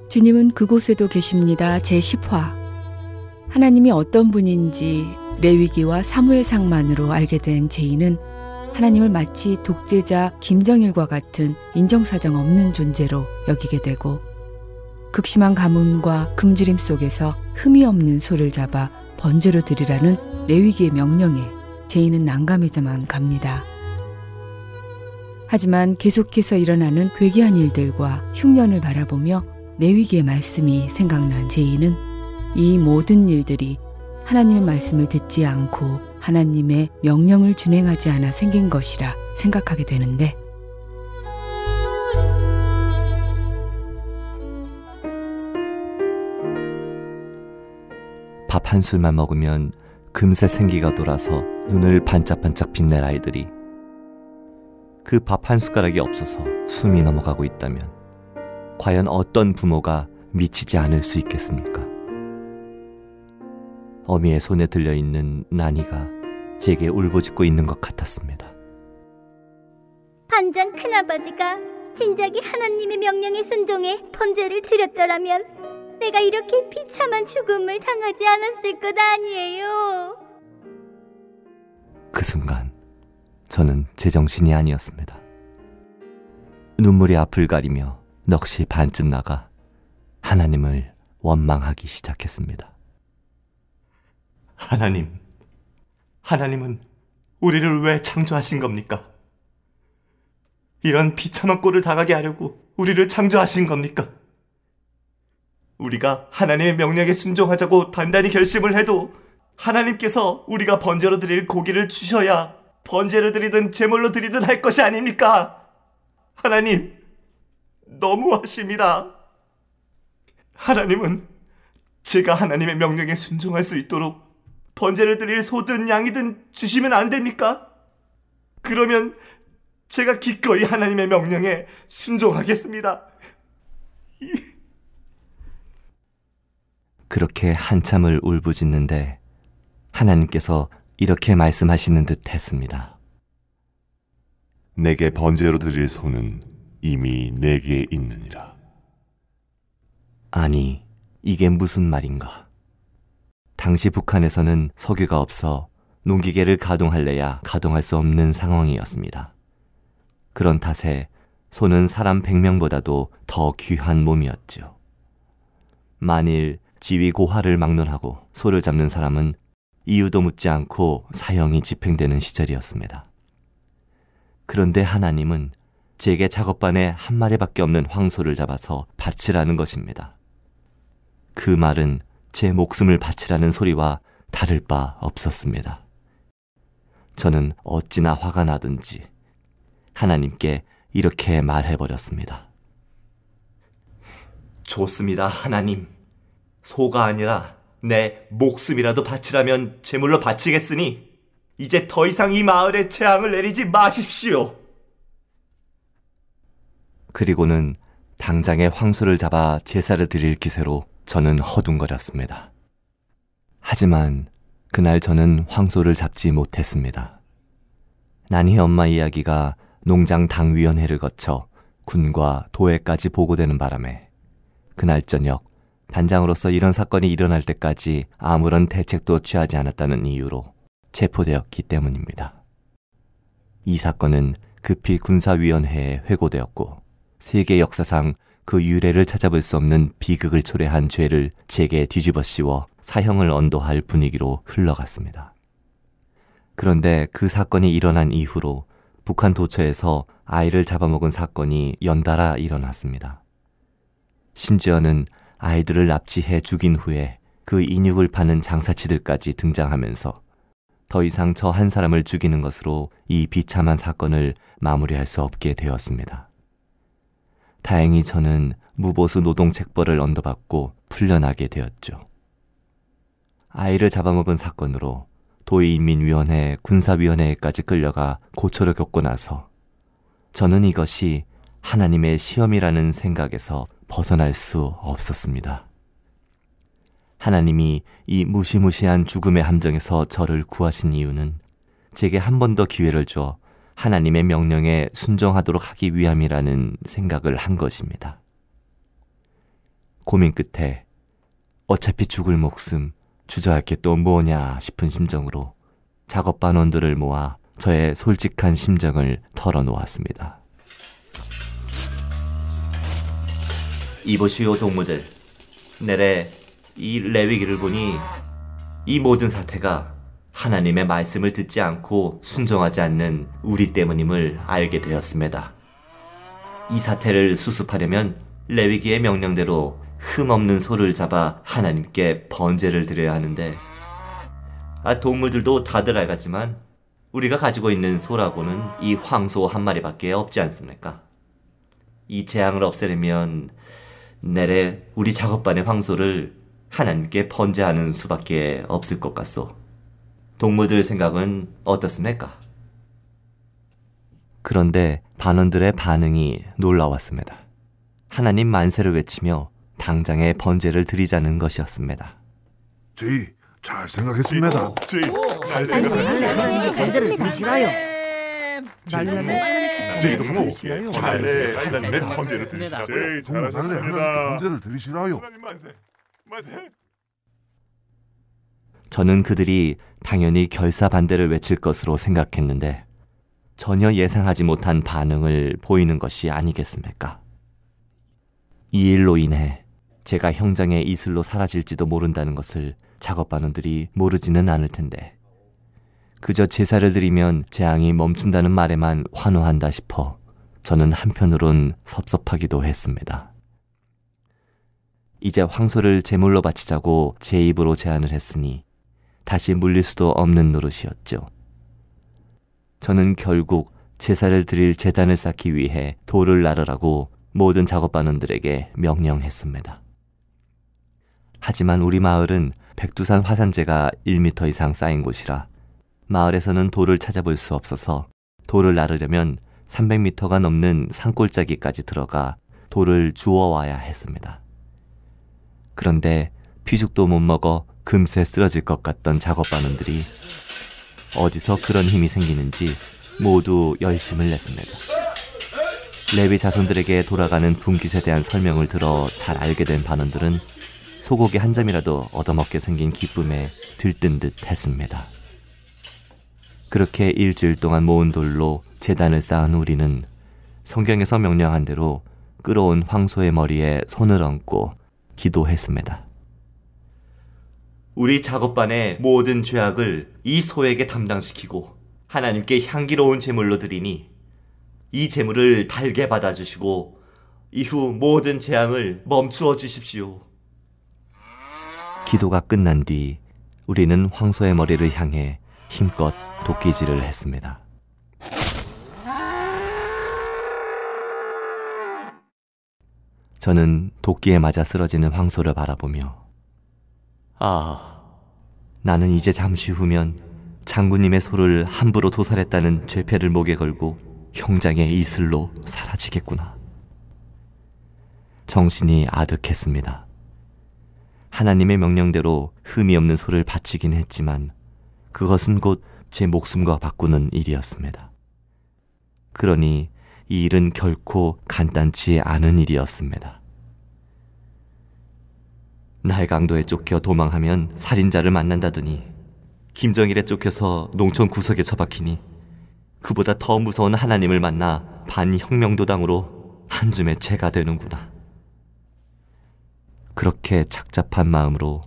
주님은 그곳에도 계십니다. 제10화. 하나님이 어떤 분인지 레위기와 사무엘상만으로 알게 된 제이는 하나님을 마치 독재자 김정일과 같은 인정사정 없는 존재로 여기게 되고, 극심한 가뭄과 금주림 속에서 흠이 없는 소를 잡아 번제로 드리라는 레위기의 명령에 제이는 난감해져만 갑니다. 하지만 계속해서 일어나는 괴기한 일들과 흉년을 바라보며 레위기의 말씀이 생각난 제이는 이 모든 일들이 하나님의 말씀을 듣지 않고 하나님의 명령을 준행하지 않아 생긴 것이라 생각하게 되는데, 밥 한 술만 먹으면 금세 생기가 돌아서 눈을 반짝반짝 빛낼 아이들이 그 밥 한 숟가락이 없어서 숨이 넘어가고 있다면 과연 어떤 부모가 미치지 않을 수 있겠습니까? 어미의 손에 들려있는 난이가 제게 울부짖고 있는 것 같았습니다. 반장 큰아버지가 진작에 하나님의 명령에 순종해 번제를 드렸더라면 내가 이렇게 비참한 죽음을 당하지 않았을 것 아니에요. 그 순간 저는 제정신이 아니었습니다. 눈물이 앞을 가리며 넋이 반쯤 나가 하나님을 원망하기 시작했습니다. 하나님은 우리를 왜 창조하신 겁니까? 이런 비참한 꼴을 당하게 하려고 우리를 창조하신 겁니까? 우리가 하나님의 명령에 순종하자고 단단히 결심을 해도 하나님께서 우리가 번제로 드릴 고기를 주셔야 번제로 드리든 제물로 드리든 할 것이 아닙니까? 하나님, 너무하십니다. 하나님은 제가 하나님의 명령에 순종할 수 있도록 번제를 드릴 소든 양이든 주시면 안 됩니까? 그러면 제가 기꺼이 하나님의 명령에 순종하겠습니다. 그렇게 한참을 울부짖는데 하나님께서 이렇게 말씀하시는 듯 했습니다. 내게 번제로 드릴 소는 이미 내게 있느니라. 아니, 이게 무슨 말인가? 당시 북한에서는 석유가 없어 농기계를 가동할래야 가동할 수 없는 상황이었습니다. 그런 탓에 소는 사람 100명보다도 더 귀한 몸이었죠. 만일 지위 고하를 막론하고 소를 잡는 사람은 이유도 묻지 않고 사형이 집행되는 시절이었습니다. 그런데 하나님은 제게 작업반에 한 마리밖에 없는 황소를 잡아서 바치라는 것입니다. 그 말은 제 목숨을 바치라는 소리와 다를 바 없었습니다. 저는 어찌나 화가 나든지 하나님께 이렇게 말해버렸습니다. 좋습니다, 하나님. 소가 아니라 내 목숨이라도 바치라면 제물로 바치겠으니 이제 더 이상 이 마을에 재앙을 내리지 마십시오. 그리고는 당장에 황소를 잡아 제사를 드릴 기세로 저는 허둥거렸습니다. 하지만 그날 저는 황소를 잡지 못했습니다. 난희 엄마 이야기가 농장 당위원회를 거쳐 군과 도에까지 보고되는 바람에 그날 저녁 반장으로서 이런 사건이 일어날 때까지 아무런 대책도 취하지 않았다는 이유로 체포되었기 때문입니다. 이 사건은 급히 군사위원회에 회고되었고 세계 역사상 그 유래를 찾아볼 수 없는 비극을 초래한 죄를 제게 뒤집어 씌워 사형을 언도할 분위기로 흘러갔습니다. 그런데 그 사건이 일어난 이후로 북한 도처에서 아이를 잡아먹은 사건이 연달아 일어났습니다. 심지어는 아이들을 납치해 죽인 후에 그 인육을 파는 장사치들까지 등장하면서 더 이상 저 한 사람을 죽이는 것으로 이 비참한 사건을 마무리할 수 없게 되었습니다. 다행히 저는 무보수 노동책벌을 언도받고 풀려나게 되었죠. 아이를 잡아먹은 사건으로 도의인민위원회 군사위원회에까지 끌려가 고초를 겪고 나서 저는 이것이 하나님의 시험이라는 생각에서 벗어날 수 없었습니다. 하나님이 이 무시무시한 죽음의 함정에서 저를 구하신 이유는 제게 한 번 더 기회를 줘 하나님의 명령에 순종하도록 하기 위함이라는 생각을 한 것입니다. 고민 끝에 어차피 죽을 목숨, 주저할 게 또 뭐냐 싶은 심정으로 작업반원들을 모아 저의 솔직한 심정을 털어놓았습니다. 이보시오 동무들, 내래 이 레위기를 보니 이 모든 사태가 하나님의 말씀을 듣지 않고 순종하지 않는 우리 때문임을 알게 되었습니다. 이 사태를 수습하려면 레위기의 명령대로 흠없는 소를 잡아 하나님께 번제를 드려야 하는데, 동물들도 다들 알겠지만 우리가 가지고 있는 소라고는 이 황소 한 마리밖에 없지 않습니까? 이 재앙을 없애려면 내래 우리 작업반의 황소를 하나님께 번제하는 수밖에 없을 것 같소. 동무들 생각은 어떻습니까? 그런데 반원들의 반응이 놀라웠습니다. 하나님 만세를 외치며 당장에 번제를 드리자는 것이었습니다. 저희 잘 생각했습니다. 잘 생각했습니다. 번제를 드리시라요. 저희 동무 잘해 하나님의 번제를 드리시라고. 잘하셨습니다. 번제를 드리시라요. 만세. 저는 그들이 당연히 결사 반대를 외칠 것으로 생각했는데 전혀 예상하지 못한 반응을 보이는 것이 아니겠습니까? 이 일로 인해 제가 형장의 이슬로 사라질지도 모른다는 것을 작업반원들이 모르지는 않을 텐데 그저 제사를 드리면 재앙이 멈춘다는 말에만 환호한다 싶어 저는 한편으론 섭섭하기도 했습니다. 이제 황소를 제물로 바치자고 제 입으로 제안을 했으니 다시 물릴 수도 없는 노릇이었죠. 저는 결국 제사를 드릴 제단을 쌓기 위해 돌을 나르라고 모든 작업반원들에게 명령했습니다. 하지만 우리 마을은 백두산 화산재가 1m 이상 쌓인 곳이라 마을에서는 돌을 찾아볼 수 없어서 돌을 나르려면 300m가 넘는 산골짜기까지 들어가 돌을 주워와야 했습니다. 그런데 피죽도 못 먹어 금세 쓰러질 것 같던 작업반원들이 어디서 그런 힘이 생기는지 모두 열심을 냈습니다. 레위 자손들에게 돌아가는 분깃에 대한 설명을 들어 잘 알게 된 반원들은 소고기 한 점이라도 얻어먹게 생긴 기쁨에 들뜬 듯 했습니다. 그렇게 일주일 동안 모은 돌로 제단을 쌓은 우리는 성경에서 명령한 대로 끌어온 황소의 머리에 손을 얹고 기도했습니다. 우리 작업반의 모든 죄악을 이 소에게 담당시키고 하나님께 향기로운 제물로 드리니 이 제물을 달게 받아주시고 이후 모든 재앙을 멈추어 주십시오. 기도가 끝난 뒤 우리는 황소의 머리를 향해 힘껏 도끼질을 했습니다. 저는 도끼에 맞아 쓰러지는 황소를 바라보며 나는 이제 잠시 후면 장군님의 소를 함부로 도살했다는 죄패를 목에 걸고 형장의 이슬로 사라지겠구나. 정신이 아득했습니다. 하나님의 명령대로 흠이 없는 소를 바치긴 했지만 그것은 곧 제 목숨과 바꾸는 일이었습니다. 그러니 이 일은 결코 간단치 않은 일이었습니다. 날강도에 쫓겨 도망하면 살인자를 만난다더니 김정일에 쫓겨서 농촌 구석에 처박히니 그보다 더 무서운 하나님을 만나 반혁명도당으로 한 줌의 채가 되는구나. 그렇게 착잡한 마음으로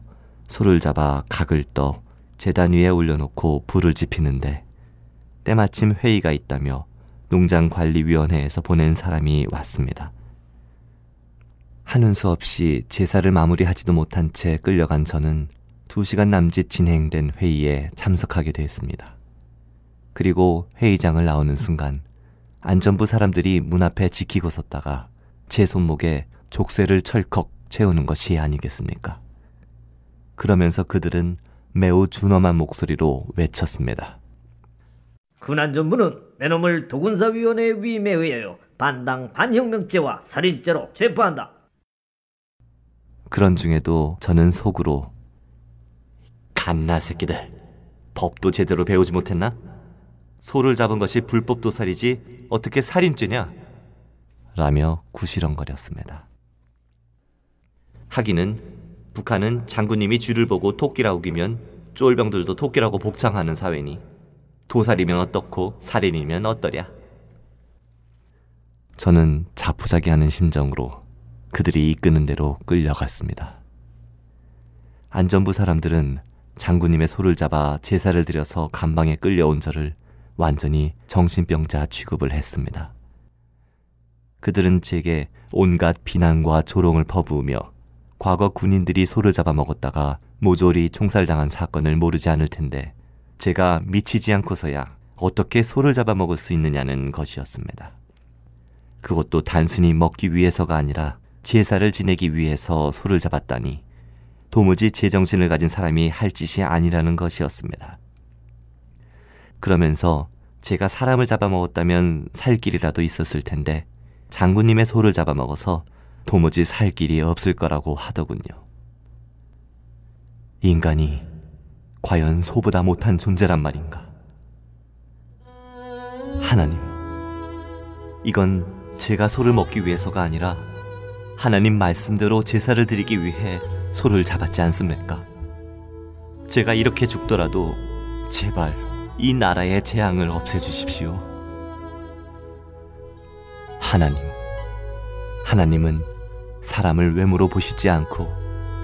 소를 잡아 각을 떠 제단 위에 올려놓고 불을 지피는데 때마침 회의가 있다며 농장관리위원회에서 보낸 사람이 왔습니다. 하는 수 없이 제사를 마무리하지도 못한 채 끌려간 저는 2시간 남짓 진행된 회의에 참석하게 됐습니다. 그리고 회의장을 나오는 순간 안전부 사람들이 문 앞에 지키고 섰다가 제 손목에 족쇄를 철컥 채우는 것이 아니겠습니까? 그러면서 그들은 매우 준엄한 목소리로 외쳤습니다. 군안전부는 내놈을 도군사위원회 위임에 의하여 반당 반혁명죄와 살인죄로 체포한다. 그런 중에도 저는 속으로 갓나 새끼들, 법도 제대로 배우지 못했나? 소를 잡은 것이 불법 도살이지 어떻게 살인죄냐? 라며 구시렁거렸습니다. 하기는 북한은 장군님이 쥐를 보고 토끼라 우기면 쫄병들도 토끼라고 복창하는 사회니 도살이면 어떻고 살인이면 어떠랴? 저는 자포자기하는 심정으로 그들이 이끄는 대로 끌려갔습니다. 안전부 사람들은 장군님의 소를 잡아 제사를 드려서 감방에 끌려온 저를 완전히 정신병자 취급을 했습니다. 그들은 제게 온갖 비난과 조롱을 퍼부으며 과거 군인들이 소를 잡아먹었다가 모조리 총살당한 사건을 모르지 않을 텐데 제가 미치지 않고서야 어떻게 소를 잡아먹을 수 있느냐는 것이었습니다. 그것도 단순히 먹기 위해서가 아니라 제사를 지내기 위해서 소를 잡았다니 도무지 제정신을 가진 사람이 할 짓이 아니라는 것이었습니다. 그러면서 제가 사람을 잡아먹었다면 살 길이라도 있었을 텐데 장군님의 소를 잡아먹어서 도무지 살 길이 없을 거라고 하더군요. 인간이 과연 소보다 못한 존재란 말인가? 하나님, 이건 제가 소를 먹기 위해서가 아니라 하나님 말씀대로 제사를 드리기 위해 소를 잡았지 않습니까? 제가 이렇게 죽더라도 제발 이 나라의 재앙을 없애주십시오. 하나님은 사람을 외모로 보시지 않고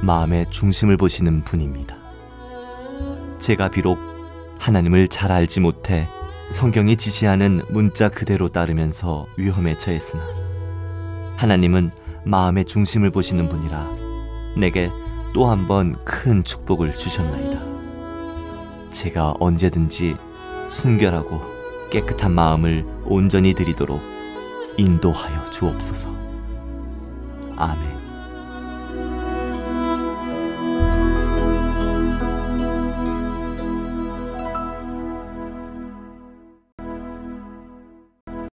마음의 중심을 보시는 분입니다. 제가 비록 하나님을 잘 알지 못해 성경이 지시하는 문자 그대로 따르면서 위험에 처했으나 하나님은 마음의 중심을 보시는 분이라 내게 또 한 번 큰 축복을 주셨나이다. 제가 언제든지 순결하고 깨끗한 마음을 온전히 드리도록 인도하여 주옵소서. 아멘.